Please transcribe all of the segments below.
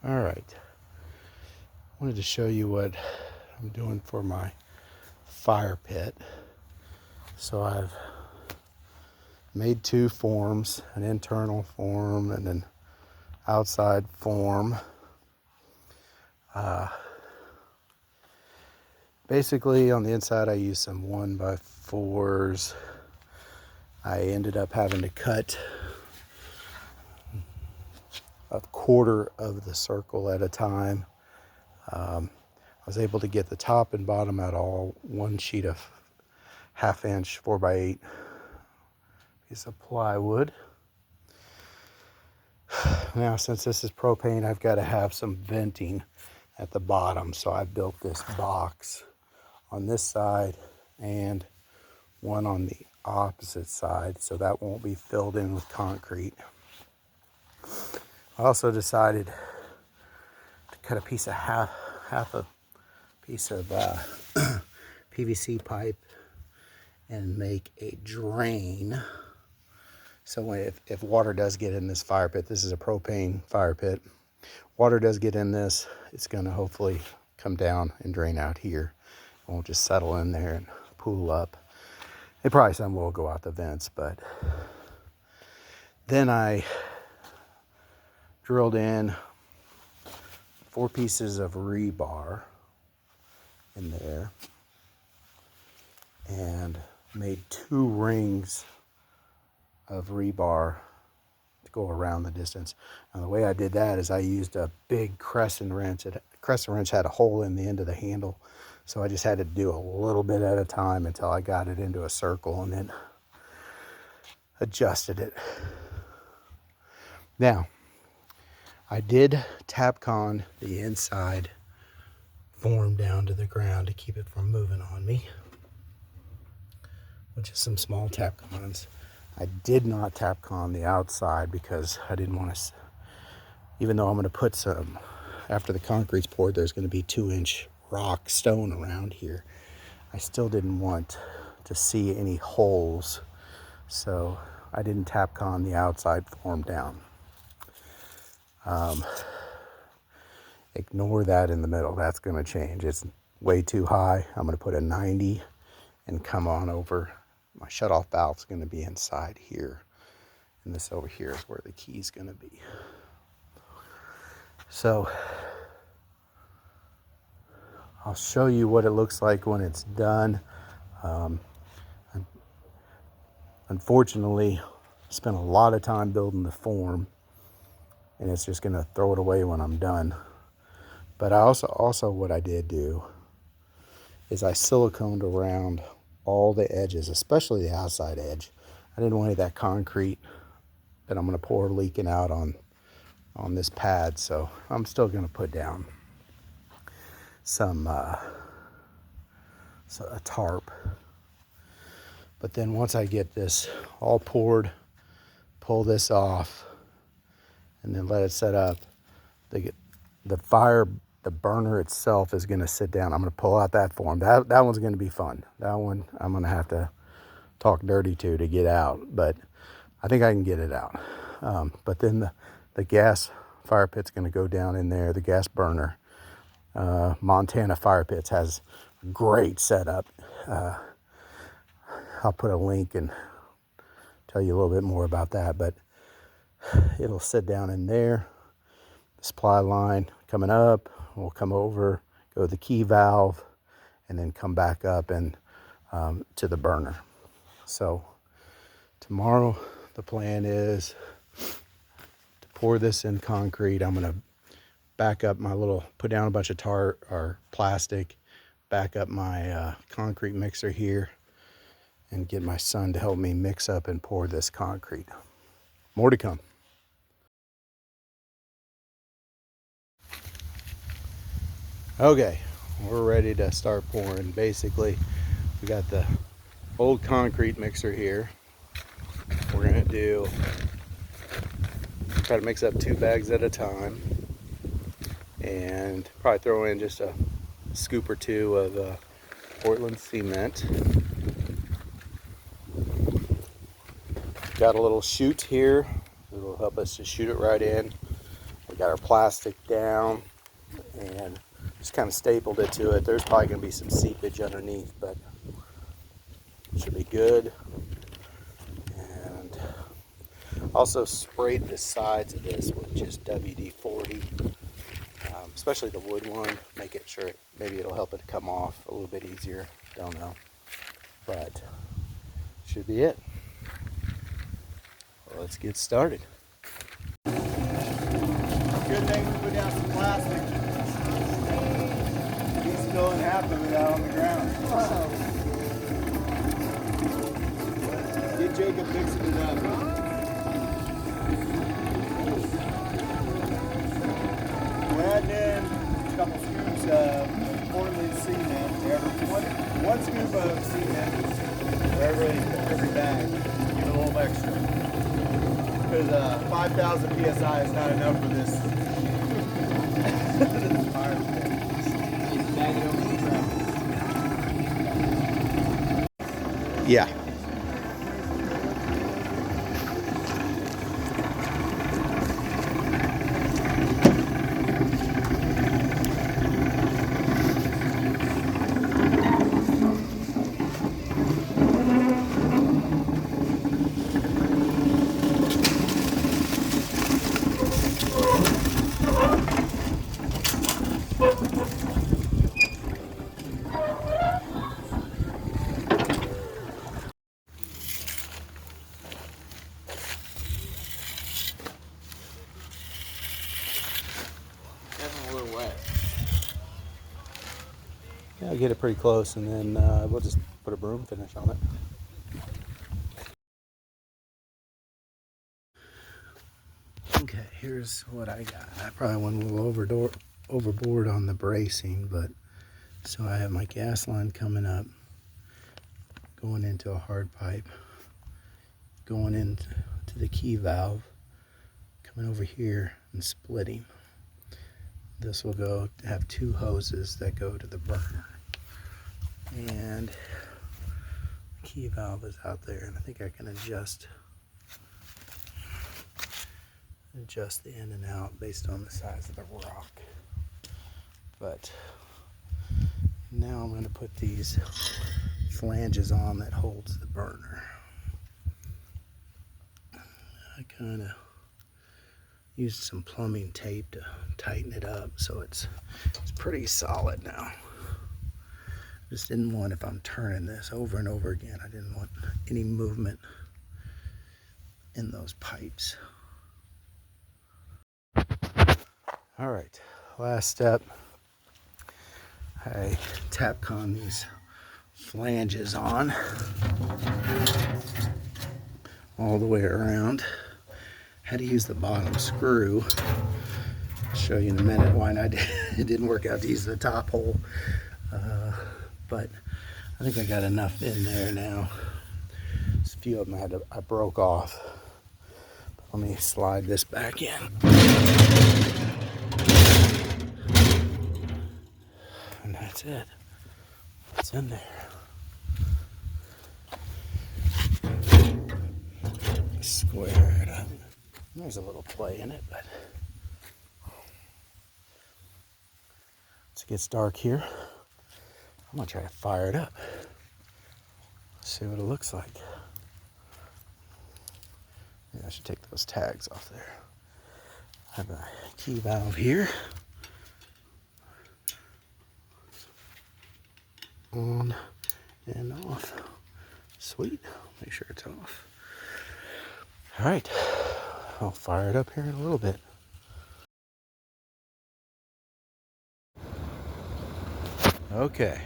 All right, I wanted to show you what I'm doing for my fire pit. So I've made two forms, an internal form and an outside form. Basically on the inside I used some 1x4s. I ended up having to cut a quarter of the circle at a time. I was able to get the top and bottom at all one sheet of 1/2 inch 4x8 piece of plywood. Now, since this is propane, I've got to have some venting at the bottom, so I built this box on this side and one on the opposite side, so that won't be filled in with concrete. I also decided to cut a piece of half a piece of PVC pipe and make a drain. So if water does get in this fire pit, this is a propane fire pit, water does get in this, it's going to hopefully come down and drain out here. It won't just settle in there and pool up. And probably some will go out the vents, but then I drilled in 4 pieces of rebar in there and made 2 rings of rebar to go around the distance. And the way I did that is I used a big crescent wrench. Crescent wrench had a hole in the end of the handle, so I just had to do a little bit at a time until I got it into a circle and then adjusted it. Now, I did Tapcon the inside form down to the ground to keep it from moving on me, which is some small Tapcons. I did not Tapcon the outside because I didn't want to, even though I'm going to put some, after the concrete's poured, there's going to be 2-inch rock stone around here. I still didn't want to see any holes, so I didn't Tapcon the outside form down. Ignore that in the middle. That's going to change. It's way too high. I'm going to put a 90 and come on over. My shutoff valve's going to be inside here, and this over here is where the key's going to be. So I'll show you what it looks like when it's done. Unfortunately, I spent a lot of time building the form, and it's just going to throw it away when I'm done. But I also what I did do is I siliconed around all the edges, especially the outside edge. I didn't want any of that concrete that I'm going to pour leaking out on this pad, so I'm still going to put down some a tarp. But then once I get this all poured, pull this off, and then let it set up, the burner itself is going to sit down. I'm going to pull out that form. That one's going to be fun. That one I'm going to have to talk dirty to get out, but I think I can get it out. But then the gas fire pit's going to go down in there, the gas burner. Montana Fire Pits has a great setup. I'll put a link and tell you a little bit more about that, but it'll sit down in there. Supply line coming up, we'll come over, go to the key valve, and then come back up and to the burner. So tomorrow the plan is to pour this in concrete. I'm going to back up my put down a bunch of tar or plastic, back up my concrete mixer here, and get my son to help me mix up and pour this concrete. More to come. Okay, we're ready to start pouring. Basically, we got the old concrete mixer here. We're gonna try to mix up 2 bags at a time, and probably throw in just a scoop or 2 of Portland cement. Got a little chute here. It'll help us to shoot it right in. We're got our plastic down and just kind of stapled it to it. There's probably going to be some seepage underneath, but it should be good. And also sprayed the sides of this with just WD-40, especially the wood one. Make it sure maybe it'll help it come off a little bit easier. Don't know, but should be it. Well, let's get started. Good thing we put down some plastic. He's spilling half of it out on the ground. Wow. Get Jacob mixing it up. We're adding in a couple scoops of Portland cement. One scoop of cement for every bag. Get a little extra. Because 5,000 psi is not enough for this. This fire pit. Just bag it over the truck. Yeah. Yeah, I'll get it pretty close, and then we'll just put a broom finish on it. Okay, here's what I got. I probably went a little overboard on the bracing, but so I have my gas line coming up, going into a hard pipe, going into the key valve, coming over here and splitting. This will go have two hoses that go to the burner, and the key valve is out there, and I think I can adjust the in and out based on the size of the rock. But now I'm going to put these flanges on that holds the burner. I kind of used some plumbing tape to tighten it up so it's pretty solid now. Just didn't want, if I'm turning this over and over again, I didn't want any movement in those pipes. All right, last step. I Tapcon these flanges on all the way around. Had to use the bottom screw. I'll show you in a minute why it didn't work out to use the top hole. But I think I got enough in there now. There's a few of them I broke off. Let me slide this back in. And that's it. It's in there. Square it up. There's a little play in it, but as it gets dark here, I'm gonna try to fire it up. See what it looks like. Yeah, I should take those tags off there. I have a key valve here. On and off. Sweet. Make sure it's off. All right. I'll fire it up here in a little bit. Okay.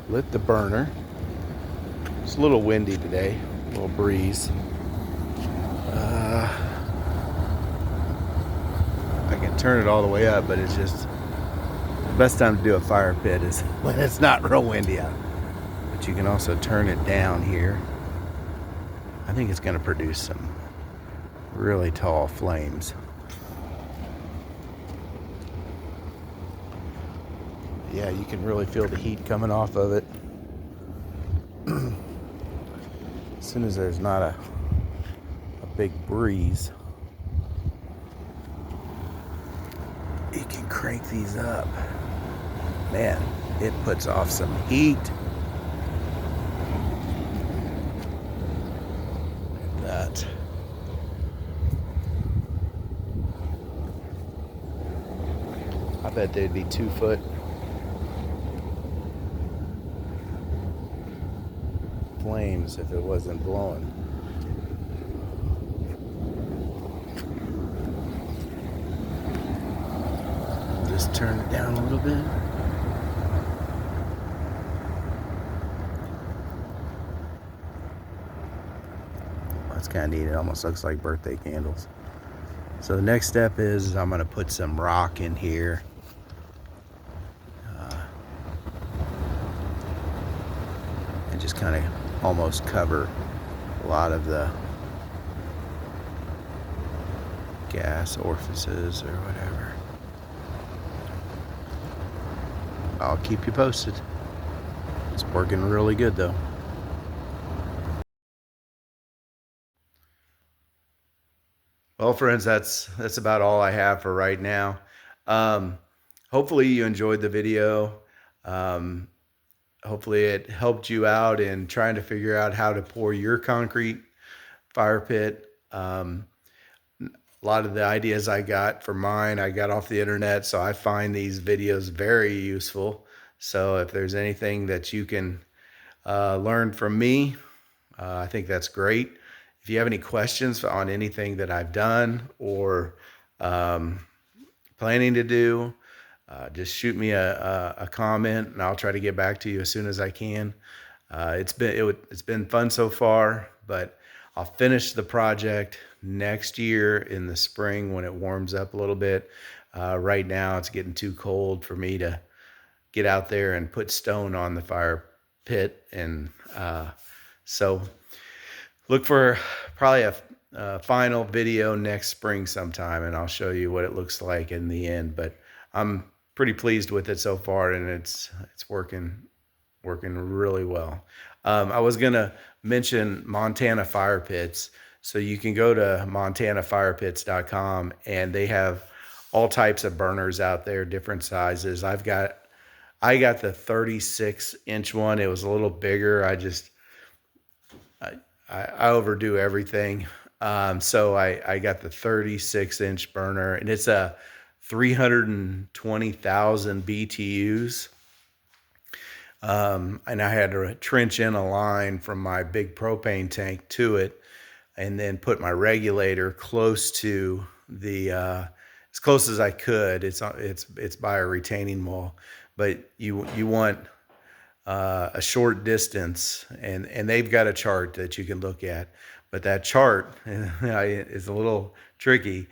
Lit the burner. It's a little windy today. A little breeze. I can turn it all the way up, but it's just the best time to do a fire pit is when it's not real windy out. But you can also turn it down here. I think it's going to produce some really tall flames. Yeah, you can really feel the heat coming off of it. As soon as there's not a big breeze. you can crank these up. Man, it puts off some heat. Look at that. I bet they'd be 2-foot flames if it wasn't blowing. Just turn it down a little bit. That's kind of neat. It almost looks like birthday candles. So the next step is I'm going to put some rock in here. And just kind of almost cover a lot of the gas orifices or whatever. I'll keep you posted. It's working really good though. Well, friends, that's about all I have for right now. Hopefully you enjoyed the video. Hopefully it helped you out in trying to figure out how to pour your concrete fire pit. A lot of the ideas I got for mine, I got off the internet, so I find these videos very useful. So if there's anything that you can learn from me, I think that's great. If you have any questions on anything that I've done or planning to do, just shoot me a comment and I'll try to get back to you as soon as I can. It's been fun so far, but I'll finish the project next year in the spring when it warms up a little bit. Right now it's getting too cold for me to get out there and put stone on the fire pit. And so look for probably a final video next spring sometime, and I'll show you what it looks like in the end. But I'm pretty pleased with it so far, and it's working really well. I was gonna mention Montana Fire Pits. So you can go to montanafirepits.com and they have all types of burners out there, different sizes. I got the 36-inch one. It was a little bigger. I overdo everything. So I got the 36-inch burner, and it's a 320,000 BTUs. And I had to trench in a line from my big propane tank to it, and then put my regulator close to the as close as I could. It's by a retaining wall, but you want a short distance, and they've got a chart that you can look at, but that chart is a little tricky.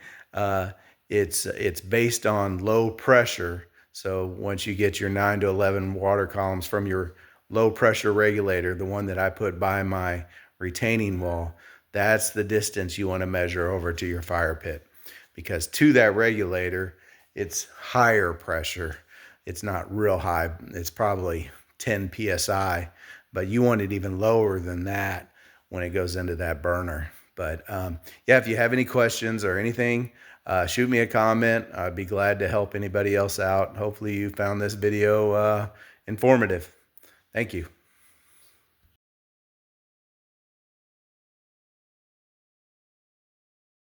It's based on low pressure. So once you get your 9 to 11 water columns from your low pressure regulator, the one that I put by my retaining wall, that's the distance you want to measure over to your fire pit, because to that regulator, it's higher pressure. It's not real high. It's probably 10 PSI, but you want it even lower than that when it goes into that burner. But yeah, if you have any questions or anything, shoot me a comment. I'd be glad to help anybody else out. Hopefully you found this video informative. Thank you.